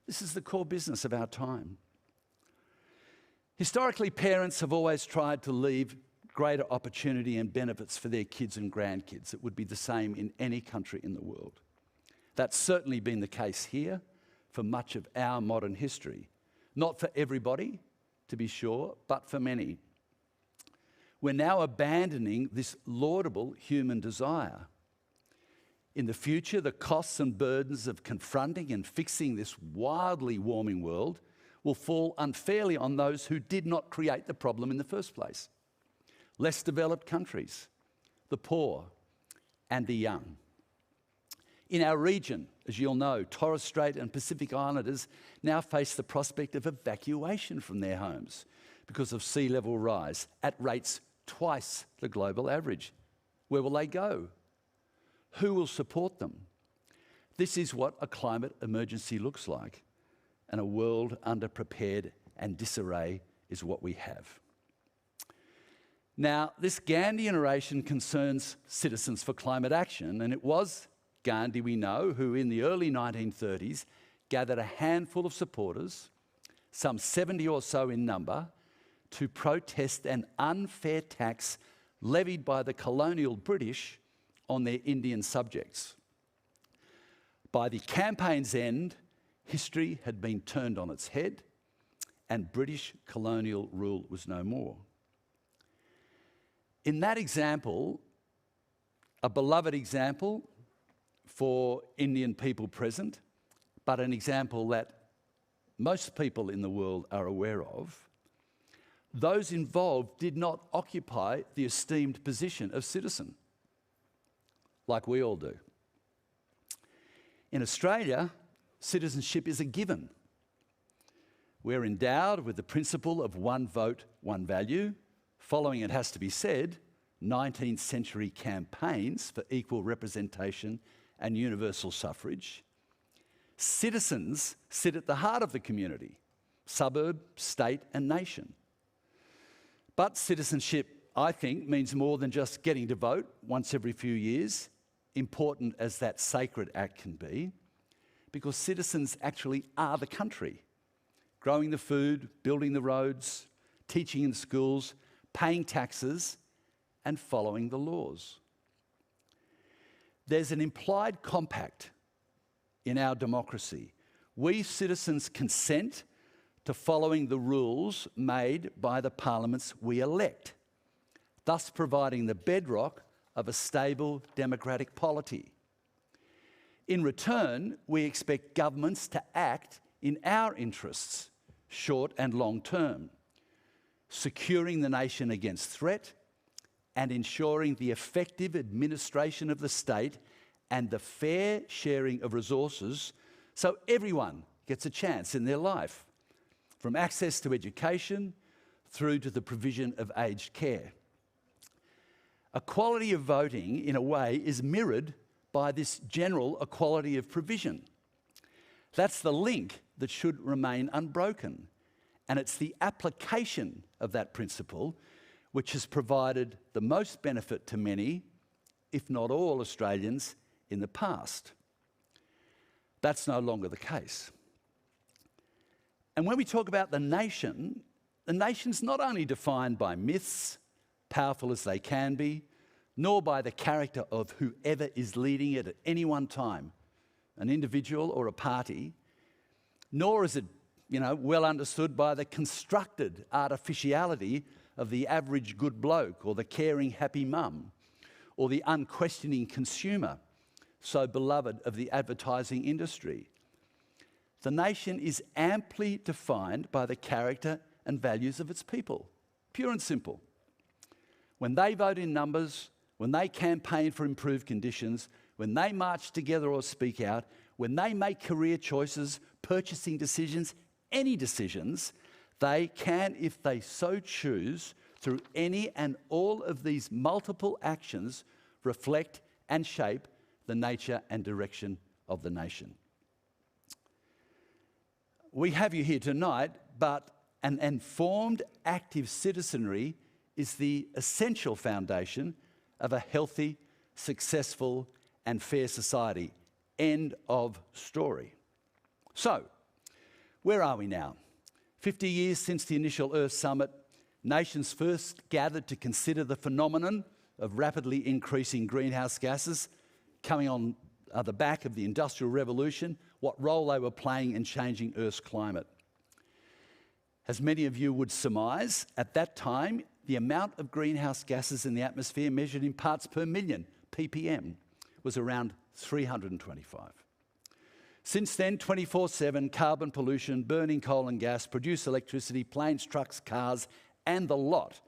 Speaker 11: This is the core business of our time. Historically, parents have always tried to leave greater opportunity and benefits for their kids and grandkids. It would be the same in any country in the world. That's certainly been the case here for much of our modern history. Not for everybody, to be sure, but for many. We're now abandoning this laudable human desire. In the future, the costs and burdens of confronting and fixing this wildly warming world will fall unfairly on those who did not create the problem in the first place. Less developed countries, the poor, and the young. In our region, as you'll know, Torres Strait and Pacific Islanders now face the prospect of evacuation from their homes because of sea level rise at rates twice the global average. Where will they go? Who will support them? This is what a climate emergency looks like, and a world underprepared and disarray is what we have. Now, this Gandhian oration concerns Citizens for Climate Action, and it was Gandhi, we know, who in the early 1930s gathered a handful of supporters, some 70 or so in number, to protest an unfair tax levied by the colonial British on their Indian subjects. By the campaign's end, history had been turned on its head and British colonial rule was no more. In that example, a beloved example for Indian people present, but an example that most people in the world are aware of, those involved did not occupy the esteemed position of citizen. like we all do. In Australia, citizenship is a given. We're endowed with the principle of one vote, one value, following, it has to be said, 19th century campaigns for equal representation and universal suffrage. Citizens sit at the heart of the community, suburb, state and nation. But citizenship, I think, means more than just getting to vote once every few years, important as that sacred act can be, because citizens actually are the country, growing the food, building the roads, teaching in schools, paying taxes and following the laws. There's an implied compact in our democracy. We citizens consent to following the rules made by the parliaments we elect, thus providing the bedrock of a stable democratic polity. In return, we expect governments to act in our interests, short and long term, securing the nation against threat and ensuring the effective administration of the state and the fair sharing of resources so everyone gets a chance in their life, from access to education through to the provision of aged care. Equality of voting, in a way, is mirrored by this general equality of provision. That's the link that should remain unbroken, and it's the application of that principle which has provided the most benefit to many, if not all, Australians in the past. That's no longer the case. And when we talk about the nation's not only defined by myths, powerful as they can be, nor by the character of whoever is leading it at any one time, an individual or a party, nor is it, well understood by the constructed artificiality of the average good bloke or the caring happy mum or the unquestioning consumer, so beloved of the advertising industry. The nation is amply defined by the character and values of its people, pure and simple. When they vote in numbers, when they campaign for improved conditions, when they march together or speak out, when they make career choices, purchasing decisions, any decisions, they can, if they so choose, through any and all of these multiple actions, reflect and shape the nature and direction of the nation. We have you here tonight, but an informed, active citizenry is the essential foundation of a healthy, successful and fair society. End of story. So, where are we now? 50 years since the initial Earth Summit, nations first gathered to consider the phenomenon of rapidly increasing greenhouse gases coming on the back of the Industrial Revolution, what role they were playing in changing Earth's climate. As many of you would surmise, at that time, the amount of greenhouse gases in the atmosphere measured in parts per million, ppm, was around 325. Since then, 24/7 carbon pollution, burning coal and gas, produced electricity, planes, trucks, cars, and the lot,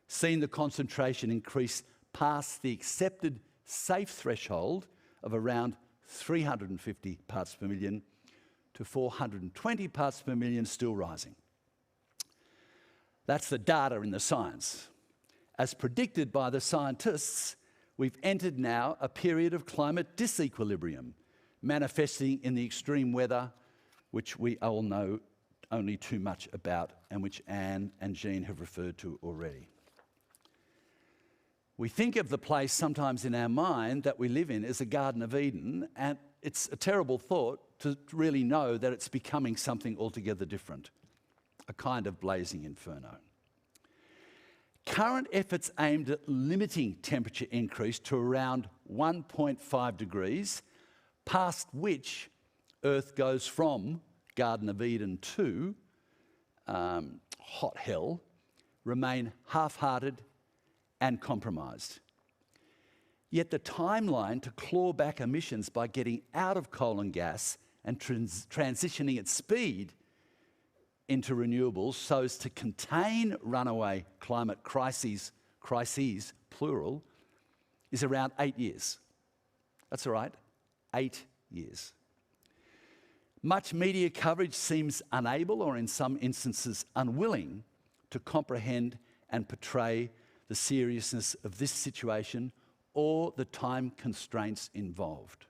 Speaker 11: seen the concentration increase past the accepted safe threshold of around 350 parts per million to 420 parts per million, still rising. That's the data in the science. As predicted by the scientists, we've entered now a period of climate disequilibrium, manifesting in the extreme weather, which we all know only too much about and which Anne and Jean have referred to already. We think of the place sometimes in our mind that we live in as a Garden of Eden, and it's a terrible thought to really know that it's becoming something altogether different, a kind of blazing inferno. Current efforts aimed at limiting temperature increase to around 1.5 degrees, past which Earth goes from Garden of Eden to hot hell, remain half-hearted and compromised. Yet the timeline to claw back emissions by getting out of coal and gas and transitioning at speed into renewables so as to contain runaway climate crises, plural, is around 8 years. That's all right, 8 years. Much media coverage seems unable, or in some instances unwilling, to comprehend and portray the seriousness of this situation or the time constraints involved.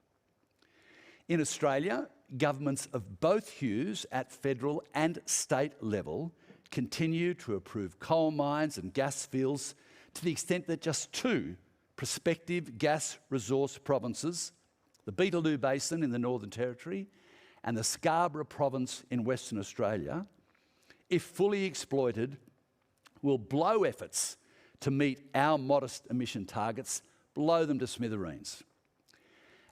Speaker 11: In Australia, governments of both hues at federal and state level continue to approve coal mines and gas fields to the extent that just 2 prospective gas resource provinces, the Beetaloo Basin in the Northern Territory and the Scarborough Province in Western Australia, if fully exploited, will blow efforts to meet our modest emission targets, blow them to smithereens.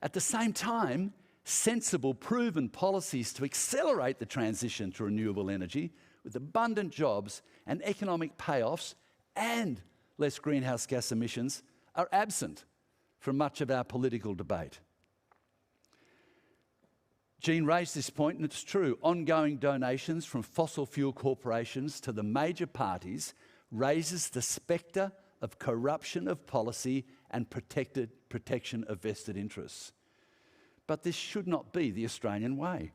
Speaker 11: At the same time, sensible, proven policies to accelerate the transition to renewable energy with abundant jobs and economic payoffs and less greenhouse gas emissions are absent from much of our political debate. Jean raised this point, and it's true. Ongoing donations from fossil fuel corporations to the major parties raises the spectre of corruption of policy and protection of vested interests. But this should not be the Australian way.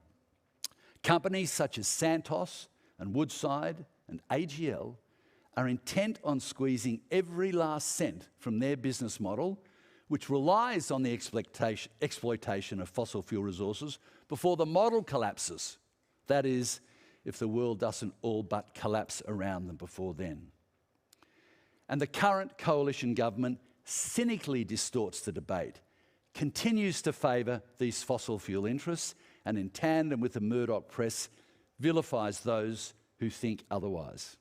Speaker 11: Companies such as Santos and Woodside and AGL are intent on squeezing every last cent from their business model, which relies on the exploitation of fossil fuel resources before the model collapses. That is, if the world doesn't all but collapse around them before then. And the current coalition government cynically distorts the debate, continues to favour these fossil fuel interests, and in tandem with the Murdoch press, vilifies those who think otherwise.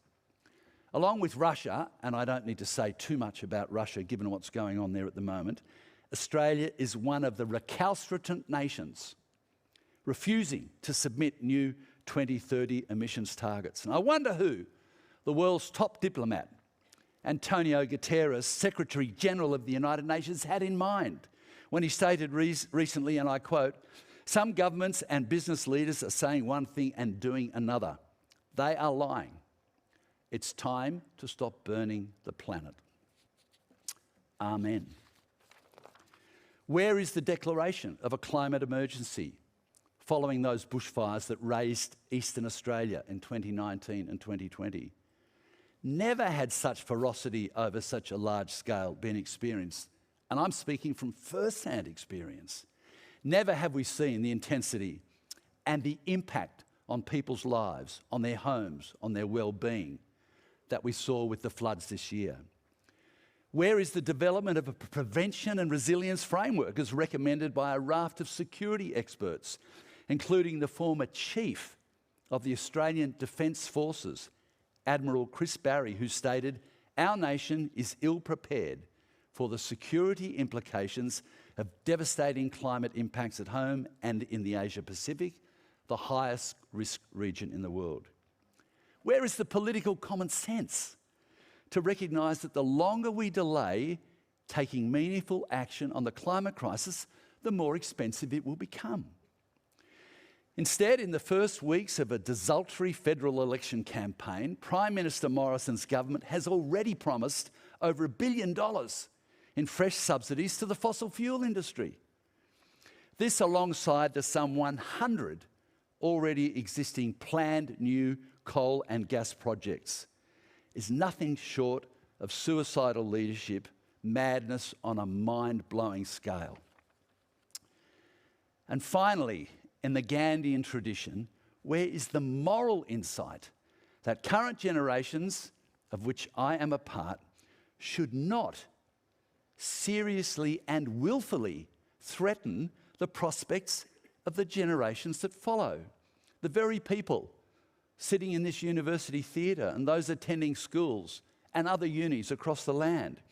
Speaker 11: Along with Russia, and I don't need to say too much about Russia given what's going on there at the moment, Australia is one of the recalcitrant nations refusing to submit new 2030 emissions targets. And I wonder who the world's top diplomat, Antonio Guterres, Secretary General of the United Nations, had in mind when he stated recently, and I quote, "Some governments and business leaders are saying one thing and doing another. They are lying. It's time to stop burning the planet." Amen. Where is the declaration of a climate emergency following those bushfires that razed Eastern Australia in 2019 and 2020? Never had such ferocity over such a large scale been experienced, and I'm speaking from first-hand experience. Never have we seen the intensity and the impact on people's lives, on their homes, on their well-being that we saw with the floods this year. Where is the development of a prevention and resilience framework as recommended by a raft of security experts, including the former chief of the Australian Defence Forces, Admiral Chris Barry, who stated, "Our nation is ill-prepared for the security implications of devastating climate impacts at home and in the Asia-Pacific, the highest risk region in the world." Where is the political common sense to recognise that the longer we delay taking meaningful action on the climate crisis, the more expensive it will become? Instead, in the first weeks of a desultory federal election campaign, Prime Minister Morrison's government has already promised over $1 billion in fresh subsidies to the fossil fuel industry. This, alongside the some 100 already existing planned new coal and gas projects, is nothing short of suicidal leadership, madness on a mind-blowing scale. And finally, in the Gandhian tradition, where is the moral insight that current generations, of which I am a part, should not seriously and willfully threaten the prospects of the generations that follow? The very people sitting in this university theatre and those attending schools and other unis across the land,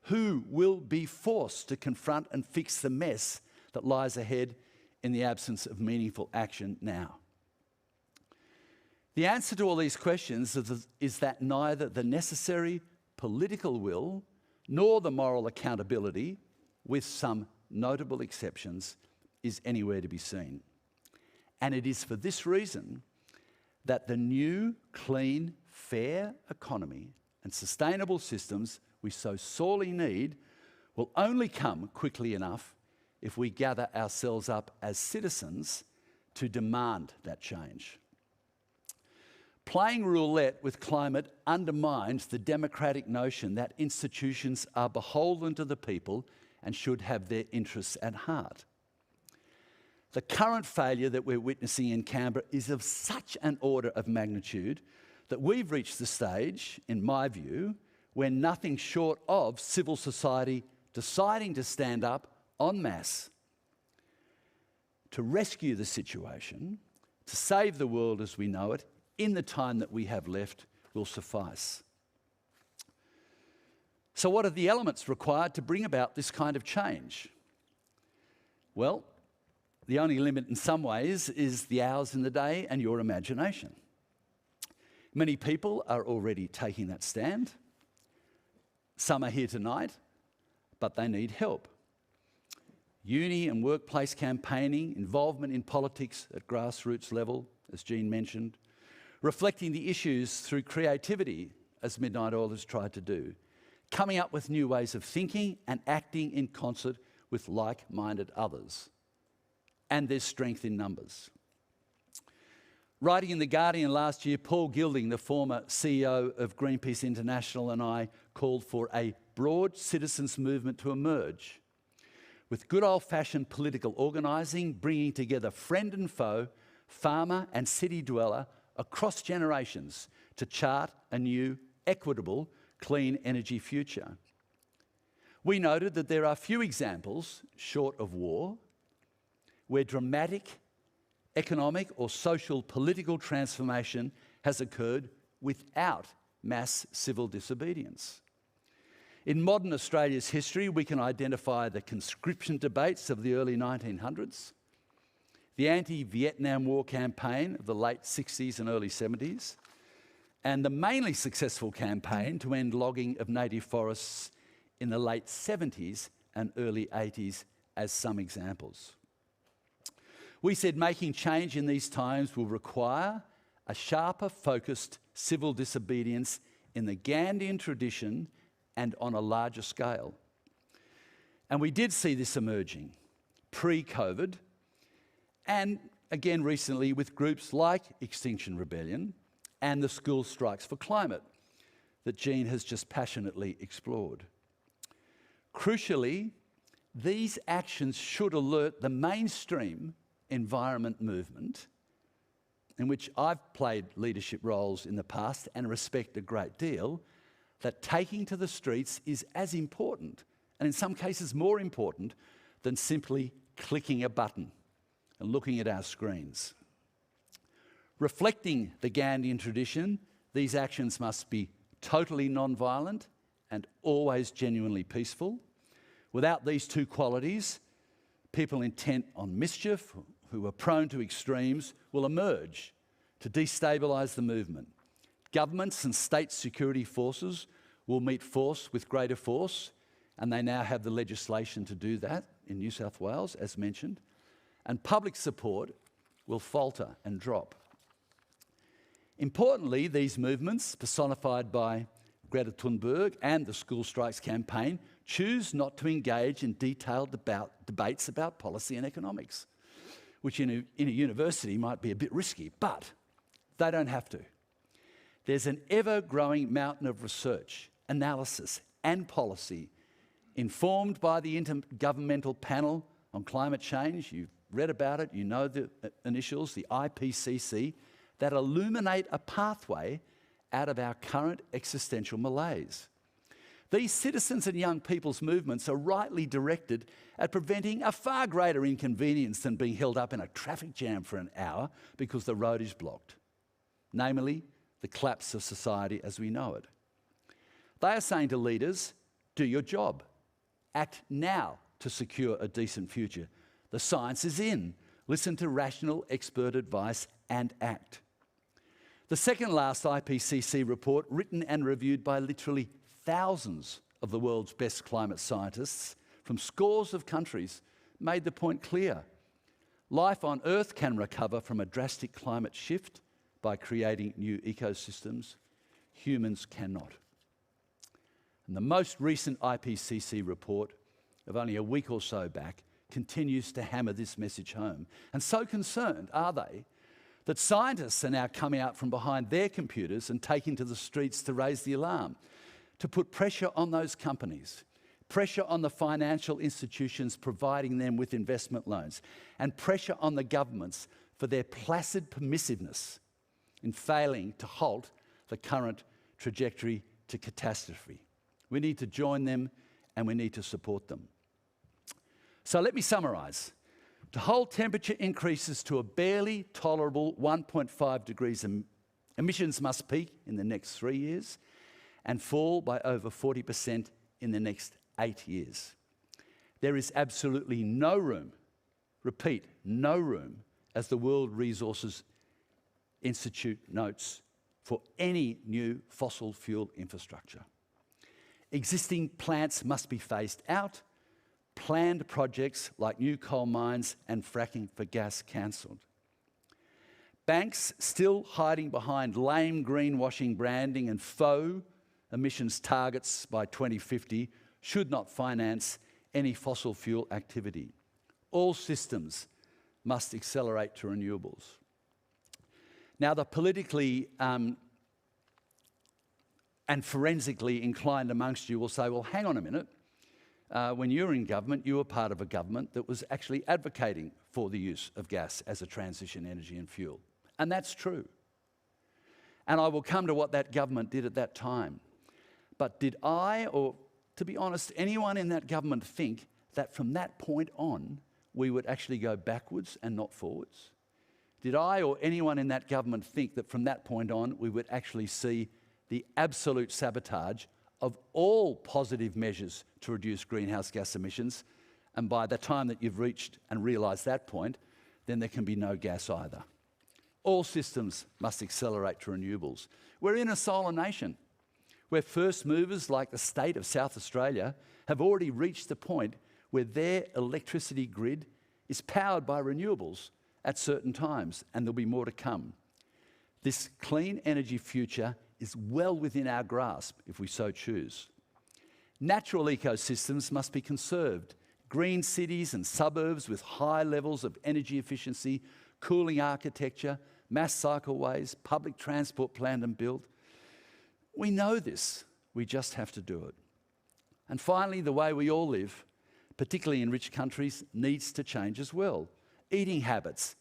Speaker 11: who will be forced to confront and fix the mess that lies ahead in the absence of meaningful action now. The answer to all these questions is that neither the necessary political will nor the moral accountability, with some notable exceptions, is anywhere to be seen. And it is for this reason that the new, clean, fair economy and sustainable systems we so sorely need will only come quickly enough if we gather ourselves up as citizens to demand that change. Playing roulette with climate undermines the democratic notion that institutions are beholden to the people and should have their interests at heart. The current failure that we're witnessing in Canberra is of such an order of magnitude that we've reached the stage, in my view, where nothing short of civil society deciding to stand up en masse to rescue the situation, to save the world as we know it, in the time that we have left, will suffice. So what are the elements required to bring about this kind of change? Well, the only limit in some ways is the hours in the day and your imagination. Many people are already taking that stand. Some are here tonight, but they need help. Uni and workplace campaigning, involvement in politics at grassroots level, as Jean mentioned, reflecting the issues through creativity, as Midnight Oil has tried to do, coming up with new ways of thinking and acting in concert with like-minded others. And there's strength in numbers. Writing in The Guardian last year, Paul Gilding, the former CEO of Greenpeace International, and I called for a broad citizens' movement to emerge, with good old-fashioned political organising, bringing together friend and foe, farmer and city dweller across generations to chart a new, equitable, clean energy future. We noted that there are few examples, short of war, where dramatic economic or social political transformation has occurred without mass civil disobedience. In modern Australia's history, we can identify the conscription debates of the early 1900s, the anti-Vietnam War campaign of the late 60s and early 70s, and the mainly successful campaign to end logging of native forests in the late 70s and early 80s as some examples. We said making change in these times will require a sharper focused civil disobedience in the Gandhian tradition and on a larger scale. And we did see this emerging pre-COVID and again recently with groups like Extinction Rebellion and the School Strikes for Climate that Jean has just passionately explored. Crucially, these actions should alert the mainstream environment movement, in which I've played leadership roles in the past and respect a great deal, that taking to the streets is as important, and in some cases more important, than simply clicking a button and looking at our screens. Reflecting the Gandhian tradition, these actions must be totally non-violent and always genuinely peaceful. Without these two qualities, people intent on mischief, who are prone to extremes, will emerge to destabilise the movement. Governments and state security forces will meet force with greater force, and they now have the legislation to do that in New South Wales, as mentioned, and public support will falter and drop. Importantly, these movements, personified by Greta Thunberg and the School Strikes campaign, choose not to engage in detailed debates about policy and economics, which in a university might be a bit risky, but they don't have to. There's an ever-growing mountain of research, analysis and policy informed by the Intergovernmental Panel on Climate Change. You've read about it, you know the initials, the IPCC, that illuminate a pathway out of our current existential malaise. These citizens and young people's movements are rightly directed at preventing a far greater inconvenience than being held up in a traffic jam for an hour because the road is blocked, namely the collapse of society as we know it. They are saying to leaders, do your job. Act now to secure a decent future. The science is in. Listen to rational expert advice and act. The second last IPCC report, written and reviewed by literally thousands of the world's best climate scientists from scores of countries, made the point clear. Life on Earth can recover from a drastic climate shift by creating new ecosystems. Humans cannot. And the most recent IPCC report of only a week or so back continues to hammer this message home. And so concerned are they that scientists are now coming out from behind their computers and taking to the streets to raise the alarm, to put pressure on those companies, pressure on the financial institutions providing them with investment loans, and pressure on the governments for their placid permissiveness in failing to halt the current trajectory to catastrophe. We need to join them and we need to support them. So let me summarise. To hold temperature increases to a barely tolerable 1.5 degrees, emissions must peak in the next 3 years and fall by over 40% in the next 8 years. There is absolutely no room, repeat, no room, as the World Resources Institute notes, for any new fossil fuel infrastructure. Existing plants must be phased out, planned projects like new coal mines and fracking for gas cancelled. Banks still hiding behind lame greenwashing branding and faux emissions targets by 2050 should not finance any fossil fuel activity. All systems must accelerate to renewables. Now, the politically and forensically inclined amongst you will say, well, hang on a minute. When you were in government, you were part of a government that was actually advocating for the use of gas as a transition energy and fuel. And that's true. And I will come to what that government did at that time. But did I, or to be honest, anyone in that government think that from that point on, we would actually go backwards and not forwards? Did I or anyone in that government think that from that point on, we would actually see the absolute sabotage of all positive measures to reduce greenhouse gas emissions, and by the time that you've reached and realised that point, then there can be no gas either? All systems must accelerate to renewables. We're in a solar nation, where first movers like the state of South Australia have already reached the point where their electricity grid is powered by renewables at certain times, and there'll be more to come. This clean energy future is well within our grasp if we so choose. Natural ecosystems must be conserved. Green cities and suburbs with high levels of energy efficiency, cooling architecture, mass cycleways, public transport planned and built. We know this, we just have to do it. And finally, the way we all live, particularly in rich countries, needs to change as well. Eating habits,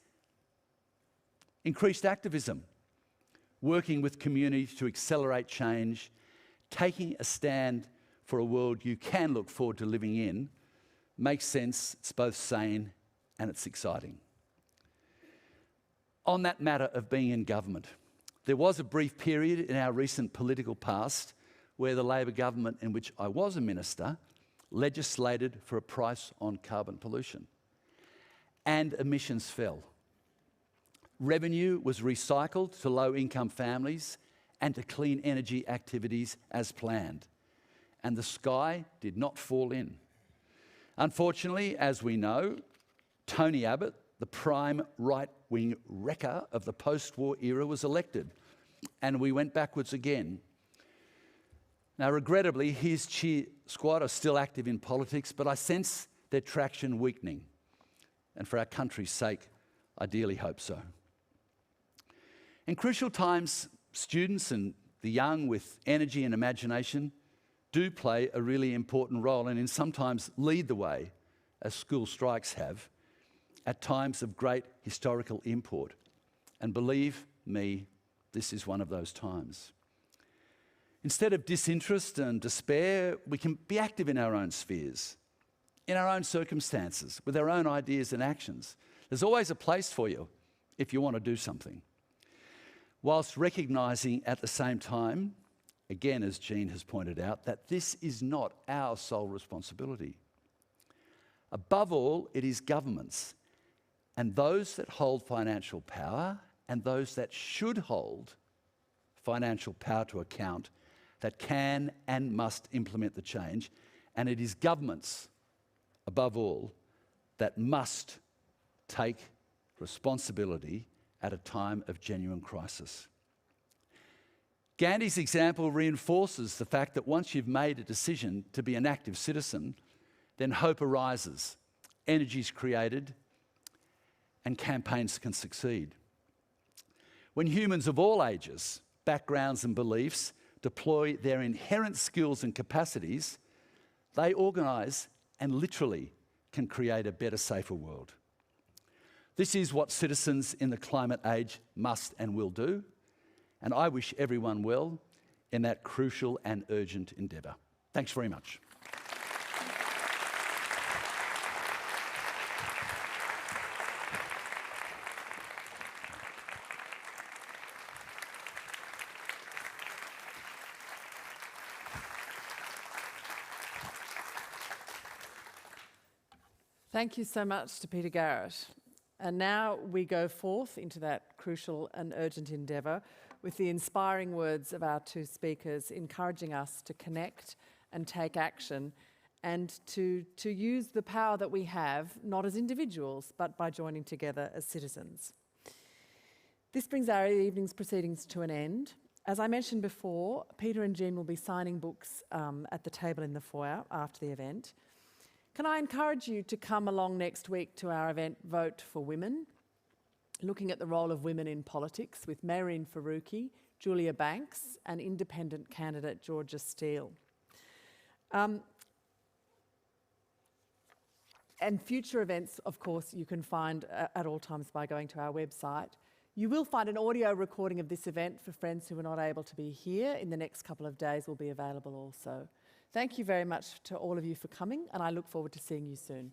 Speaker 11: increased activism, working with communities to accelerate change, taking a stand for a world you can look forward to living in, makes sense, it's both sane and it's exciting. On that matter of being in government, there was a brief period in our recent political past where the Labor government, in which I was a minister, legislated for a price on carbon pollution, and emissions fell. Revenue was recycled to low-income families and to clean energy activities as planned, and the sky did not fall in. Unfortunately, as we know, Tony Abbott, the prime right-wing wrecker of the post-war era, was elected, and we went backwards again. Now, regrettably, his cheer squad are still active in politics, but I sense their traction weakening, and for our country's sake, I dearly hope so. In crucial times, students and the young with energy and imagination do play a really important role and sometimes lead the way, as school strikes have, at times of great historical import. And believe me, this is one of those times. Instead of disinterest and despair, we can be active in our own spheres, in our own circumstances, with our own ideas and actions. There's always a place for you if you want to do something. Whilst recognising at the same time, again, as Jean has pointed out, that this is not our sole responsibility. Above all, it is governments and those that hold financial power and those that should hold financial power to account that can and must implement the change. And it is governments, above all, that must take responsibility at a time of genuine crisis. Gandhi's example reinforces the fact that once you've made a decision to be an active citizen, then hope arises energy's created, and campaigns can succeed. When humans of all ages, backgrounds and beliefs deploy their inherent skills and capacities, they organise and literally can create a better, safer world. This is what citizens in the climate age must and will do, and I wish everyone well in that crucial and urgent endeavour. Thanks very much.
Speaker 8: Thank you so much to Peter Garrett. And now we go forth into that crucial and urgent endeavour with the inspiring words of our two speakers, encouraging us to connect and take action and to use the power that we have, not as individuals, but by joining together as citizens. This brings our evening's proceedings to an end. As I mentioned before, Peter and Jean will be signing books at the table in the foyer after the event. Can I encourage you to come along next week to our event, Vote for Women, looking at the role of women in politics with Mehreen Faruqi, Julia Banks, and independent candidate Georgia Steele. And future events, of course, you can find at all times by going to our website. You will find an audio recording of this event for friends who are not able to be here in the next couple of days will be available also. Thank you very much to all of you for coming, and I look forward to seeing you soon.